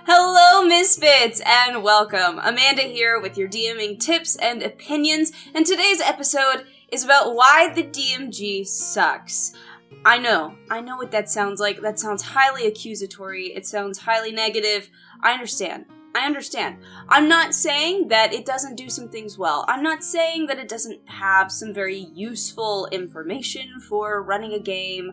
Hello, Misfits, and welcome. Amanda here with your DMing tips and opinions, and today's episode is about why the DMG sucks. I know what that sounds like. That sounds highly accusatory. It sounds highly negative. I understand. I'm not saying that it doesn't do some things well. I'm not saying that it doesn't have some very useful information for running a game.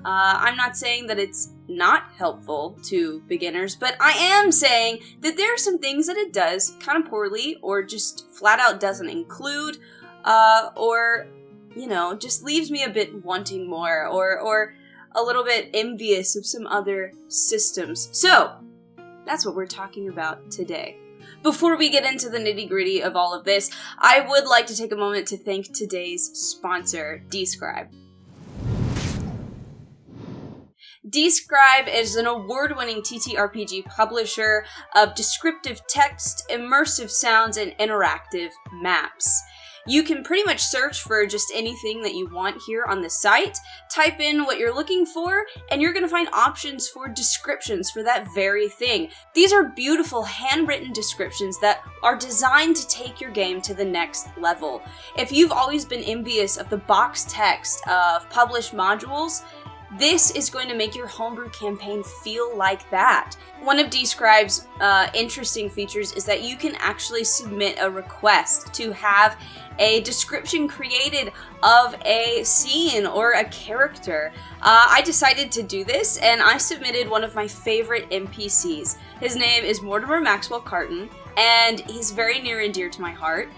I'm not saying that it's not helpful to beginners, but I am saying that there are some things that it does kind of poorly, or just flat out doesn't include, or, just leaves me a bit wanting more, or a little bit envious of some other systems. So, that's what we're talking about today. Before we get into the nitty-gritty of all of this, I would like to take a moment to thank today's sponsor, Describe. Describe is an award-winning TTRPG publisher of descriptive text, immersive sounds, and interactive maps. You can pretty much search for just anything that you want here on the site, type in what you're looking for, and you're going to find options for descriptions for that very thing. These are beautiful handwritten descriptions that are designed to take your game to the next level. If you've always been envious of the box text of published modules, this is going to make your homebrew campaign feel like that. One of Describe's interesting features is that you can actually submit a request to have a description created of a scene or a character. I decided to do this, and I submitted one of my favorite NPCs. His name is Mortimer Maxwell Carton, and he's very near and dear to my heart.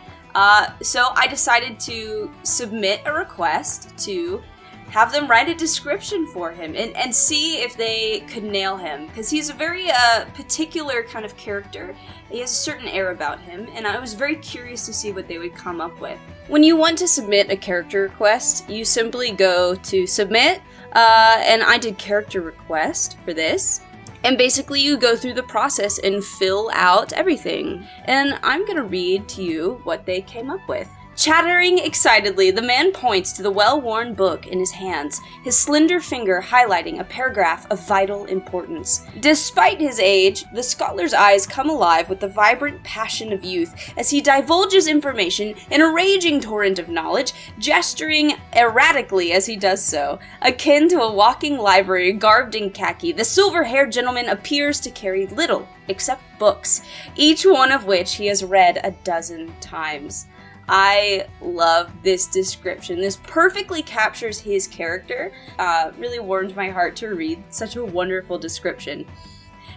So I decided to submit a request to have them write a description for him and see if they could nail him, because he's a very particular kind of character. He has a certain air about him, and I was very curious to see what they would come up with. When you want to submit a character request, you simply go to submit, and I did character request for this. And basically you go through the process and fill out everything. And I'm gonna read to you what they came up with. Chattering excitedly, the man points to the well-worn book in his hands, his slender finger highlighting a paragraph of vital importance. Despite his age, the scholar's eyes come alive with the vibrant passion of youth as he divulges information in a raging torrent of knowledge, gesturing erratically as he does so. Akin to a walking library garbed in khaki, the silver-haired gentleman appears to carry little except books, each one of which he has read a dozen times. I love this description. This perfectly captures his character. Really warmed my heart to read such a wonderful description.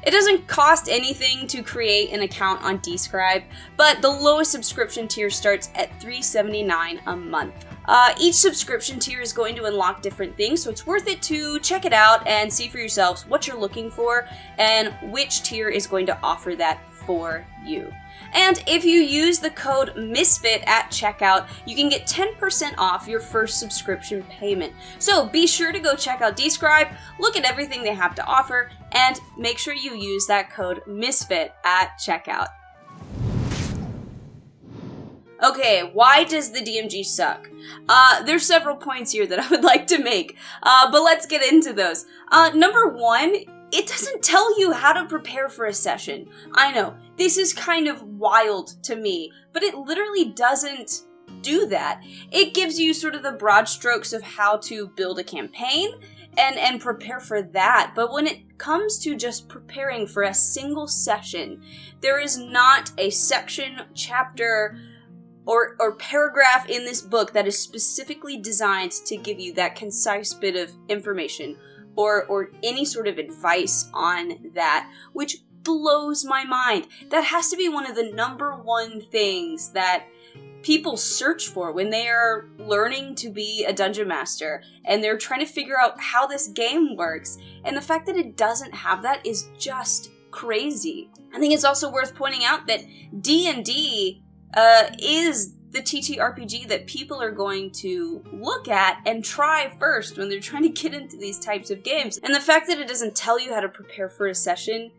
It doesn't cost anything to create an account on Describe, but the lowest subscription tier starts at $3.79 a month. Each subscription tier is going to unlock different things, so it's worth it to check it out and see for yourselves what you're looking for and which tier is going to offer that for you. And if you use the code MISFIT at checkout, you can get 10% off your first subscription payment. So be sure to go check out Describe, look at everything they have to offer, and make sure you use that code MISFIT at checkout. Okay, why does the DMG suck? There's several points here that I would like to make, but let's get into those. Number one, it doesn't tell you how to prepare for a session. I know, this is kind of wild to me, but it literally doesn't do that. It gives you sort of the broad strokes of how to build a campaign and prepare for that. But when it comes to just preparing for a single session, there is not a section, chapter, or paragraph in this book that is specifically designed to give you that concise bit of information or any sort of advice on that, which blows my mind. That has to be one of the number one things that people search for when they are learning to be a dungeon master and they're trying to figure out how this game works. And the fact that it doesn't have that is just crazy. I think it's also worth pointing out that D&D is the TTRPG that people are going to look at and try first when they're trying to get into these types of games. And the fact that it doesn't tell you how to prepare for a session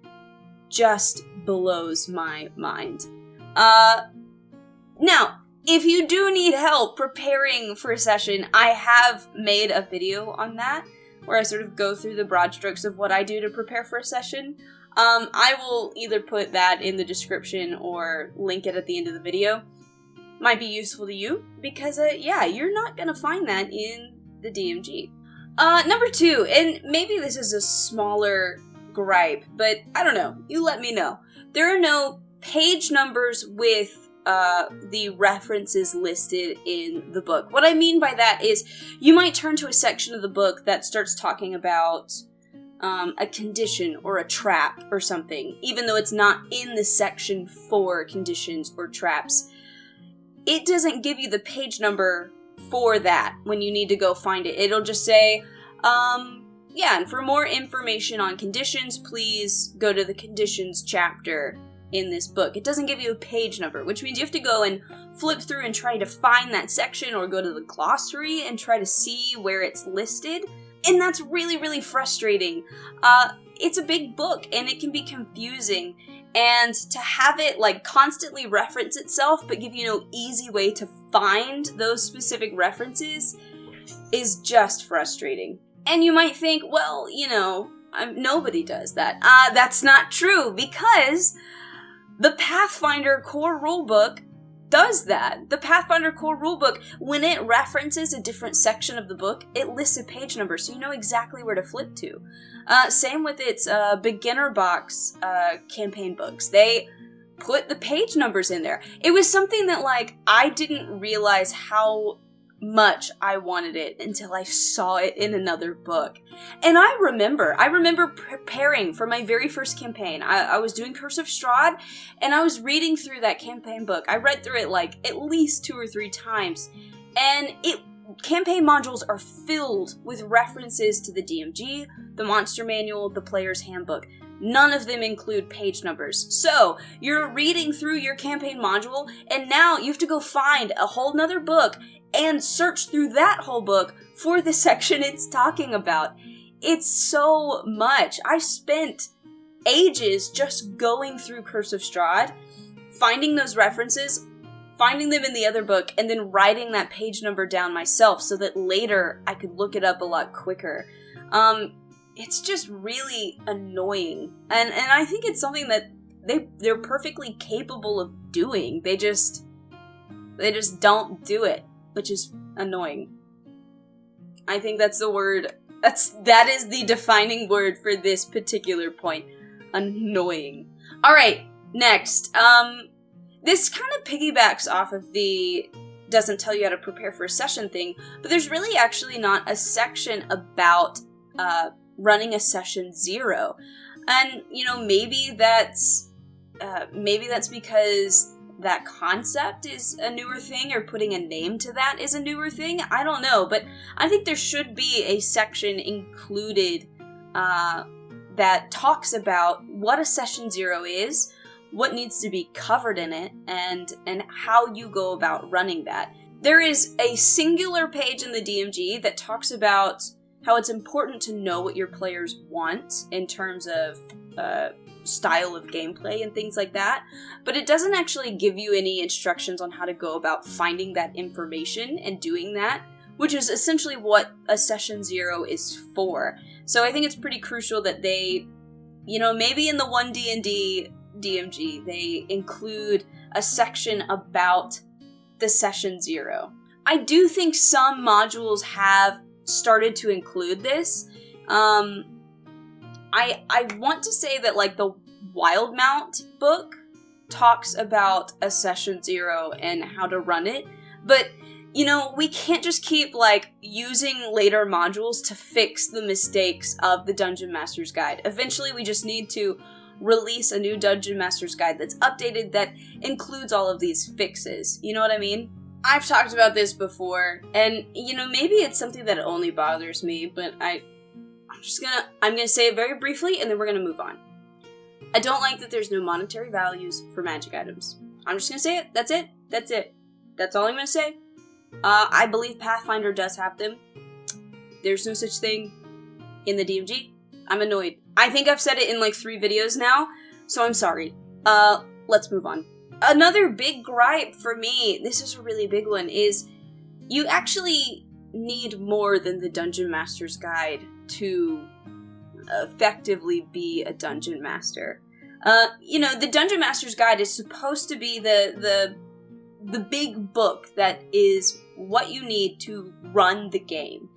just blows my mind. Now, if you do need help preparing for a session, I have made a video on that, where I sort of go through the broad strokes of what I do to prepare for a session. I will either put that in the description or link it at the end of the video. Might be useful to you, because, yeah, you're not gonna find that in the DMG. Number 2, and maybe this is a smaller gripe, but I don't know, you let me know. There are no page numbers with the references listed in the book. What I mean by that is, you might turn to a section of the book that starts talking about a condition or a trap or something, even though it's not in the section for conditions or traps. It doesn't give you the page number for that when you need to go find it. It'll just say, yeah, and for more information on conditions, please go to the conditions chapter in this book. It doesn't give you a page number, which means you have to go and flip through and try to find that section, or go to the glossary and try to see where it's listed. And that's really, really frustrating. It's a big book, and it can be confusing. And to have it, like, constantly reference itself, but give you no easy way to find those specific references, is just frustrating. And you might think, well, you know, nobody does that. That's not true, because the Pathfinder core rulebook does that. The Pathfinder core rulebook, when it references a different section of the book, it lists a page number, so you know exactly where to flip to. Same with its beginner box campaign books. They put the page numbers in there. It was something that, like, I didn't realize how much I wanted it until I saw it in another book. And I remember preparing for my very first campaign. I was doing Curse of Strahd, and I was reading through that campaign book. I read through it like at least 2 or 3 times, and campaign modules are filled with references to the DMG, the Monster Manual, the Player's Handbook. None of them include page numbers. So, you're reading through your campaign module, and now you have to go find a whole nother book and search through that whole book for the section it's talking about. It's so much. I spent ages just going through Curse of Strahd, finding those references, finding them in the other book, and then writing that page number down myself so that later I could look it up a lot quicker. It's just really annoying. And I think it's something that they're perfectly capable of doing. They just don't do it, which is annoying. I think that's the word. That is the defining word for this particular point. Annoying. Alright, next. This kind of piggybacks off of the doesn't tell you how to prepare for a session thing, but there's really actually not a section about running a session 0. And, you know, maybe that's because that concept is a newer thing, or putting a name to that is a newer thing. I don't know, but I think there should be a section included that talks about what a session 0 is, what needs to be covered in it, and how you go about running that. There is a singular page in the DMG that talks about how it's important to know what your players want in terms of style of gameplay and things like that, but it doesn't actually give you any instructions on how to go about finding that information and doing that, which is essentially what a session 0 is for. So I think it's pretty crucial that they, you know, maybe in the 1D&D DMG, they include a section about the session 0. I do think some modules have started to include this. I want to say that, like, the Wildmount book talks about a session 0 and how to run it, but, you know, we can't just keep, like, using later modules to fix the mistakes of the Dungeon Master's Guide. Eventually, we just need to release a new Dungeon Master's Guide that's updated, that includes all of these fixes. You know what I mean? I've talked about this before, and, you know, maybe it's something that only bothers me, but I'm gonna say it very briefly, and then we're gonna move on. I don't like that there's no monetary values for magic items. I'm just gonna say it. That's it. That's all I'm gonna say. I believe Pathfinder does have them. There's no such thing in the DMG. I'm annoyed. I think I've said it in like 3 videos now, so I'm sorry. Let's move on. Another big gripe for me, this is a really big one, is you actually need more than the Dungeon Master's Guide to effectively be a dungeon master. The Dungeon Master's Guide is supposed to be the big book that is what you need to run the game.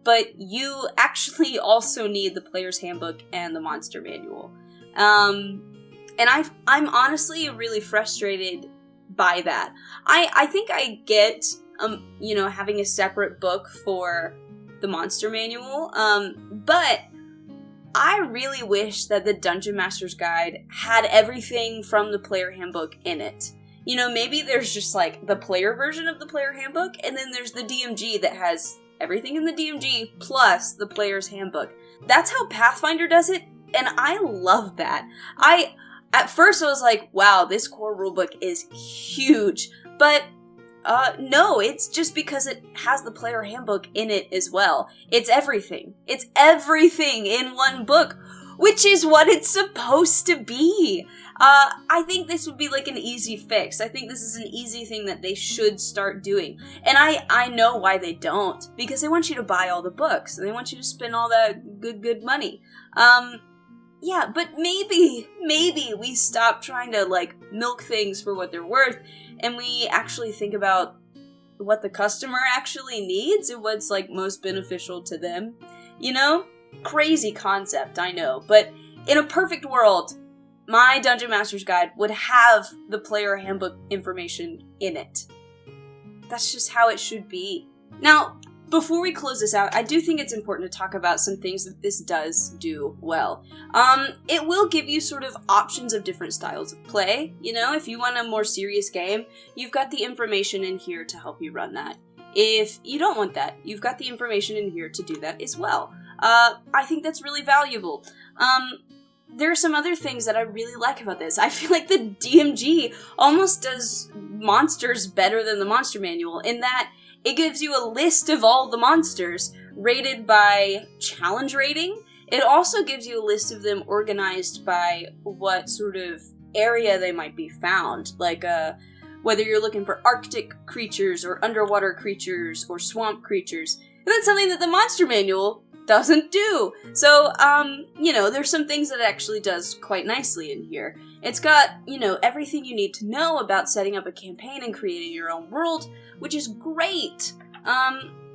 But you actually also need the player's handbook and the monster manual. And I'm honestly really frustrated by that. I think I get, having a separate book for the monster manual, but I really wish that the Dungeon Master's Guide had everything from the player handbook in it. Maybe there's just like the player version of the player handbook, and then there's the DMG that has everything in the DMG plus the player's handbook. That's how Pathfinder does it, and I love that. At first I was like, wow, this core rulebook is huge, but no, it's just because it has the player handbook in it as well. It's everything. It's everything in one book, which is what it's supposed to be. I think this would be like an easy fix. I think this is an easy thing that they should start doing. And I know why they don't. Because they want you to buy all the books. And they want you to spend all that good money. Yeah, but maybe we stop trying to, like, milk things for what they're worth. And we actually think about what the customer actually needs and what's, like, most beneficial to them. Crazy concept, I know. But in a perfect world, my Dungeon Master's Guide would have the player handbook information in it. That's just how it should be. Now, before we close this out, I do think it's important to talk about some things that this does do well. It will give you sort of options of different styles of play. If you want a more serious game, you've got the information in here to help you run that. If you don't want that, you've got the information in here to do that as well. I think that's really valuable. There are some other things that I really like about this. I feel like the DMG almost does monsters better than the monster manual in that it gives you a list of all the monsters rated by challenge rating. It also gives you a list of them organized by what sort of area they might be found. Like, whether you're looking for Arctic creatures or underwater creatures or swamp creatures. And that's something that the monster manual doesn't do. So, there's some things that it actually does quite nicely in here. It's got, everything you need to know about setting up a campaign and creating your own world, which is great.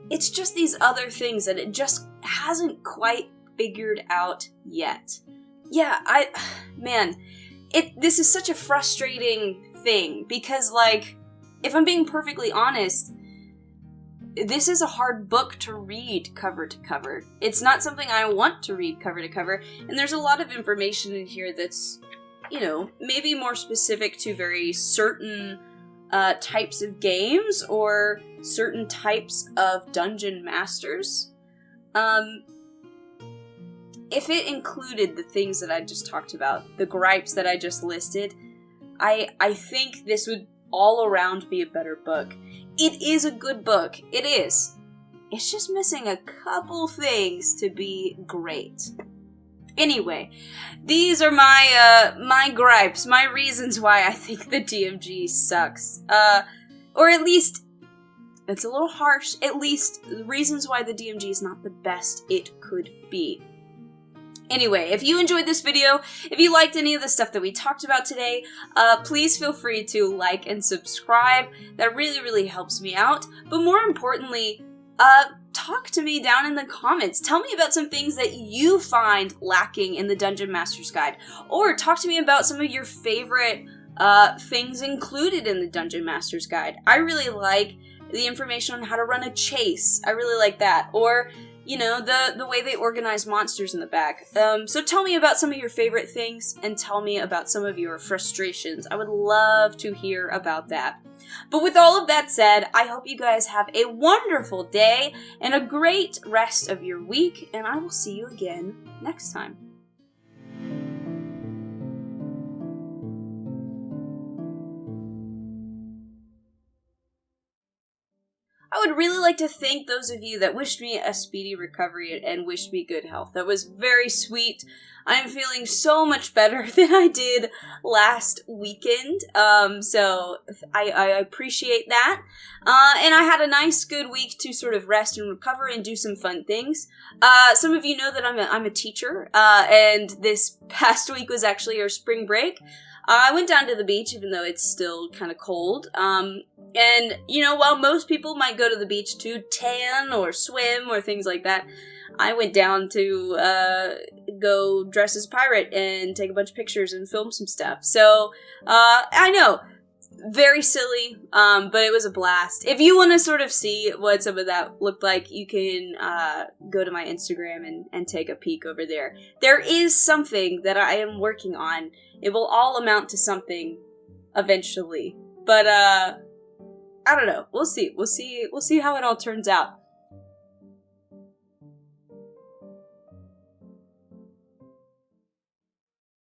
It's just these other things that it just hasn't quite figured out yet. Yeah, this is such a frustrating thing because, like, if I'm being perfectly honest, this is a hard book to read cover to cover. It's not something I want to read cover to cover, and there's a lot of information in here that's, maybe more specific to very certain types of games or certain types of dungeon masters. If it included the things that I just talked about, the gripes that I just listed, I think this would all around be a better book. It is a good book. It is. It's just missing a couple things to be great. Anyway, these are my gripes, my reasons why I think the DMG sucks. Or at least, it's a little harsh, at least the reasons why the DMG is not the best it could be. Anyway, if you enjoyed this video, if you liked any of the stuff that we talked about today, please feel free to like and subscribe. That really, really helps me out. But more importantly, talk to me down in the comments. Tell me about some things that you find lacking in the Dungeon Master's Guide. Or talk to me about some of your favorite things included in the Dungeon Master's Guide. I really like the information on how to run a chase. I really like that. Or the way they organize monsters in the back. So tell me about some of your favorite things, and tell me about some of your frustrations. I would love to hear about that. But with all of that said, I hope you guys have a wonderful day, and a great rest of your week, and I will see you again next time. I would really like to thank those of you that wished me a speedy recovery and wished me good health. That was very sweet. I'm feeling so much better than I did last weekend, so I appreciate that. And I had a nice, good week to sort of rest and recover and do some fun things. Some of you know that I'm a teacher, and this past week was actually our spring break. I went down to the beach, even though it's still kind of cold. And, while most people might go to the beach to tan or swim or things like that, I went down to go dress as a pirate and take a bunch of pictures and film some stuff. So, I know, very silly, but it was a blast. If you want to sort of see what some of that looked like, you can go to my Instagram and take a peek over there. There is something that I am working on. It will all amount to something eventually. But, I don't know. We'll see. We'll see how it all turns out.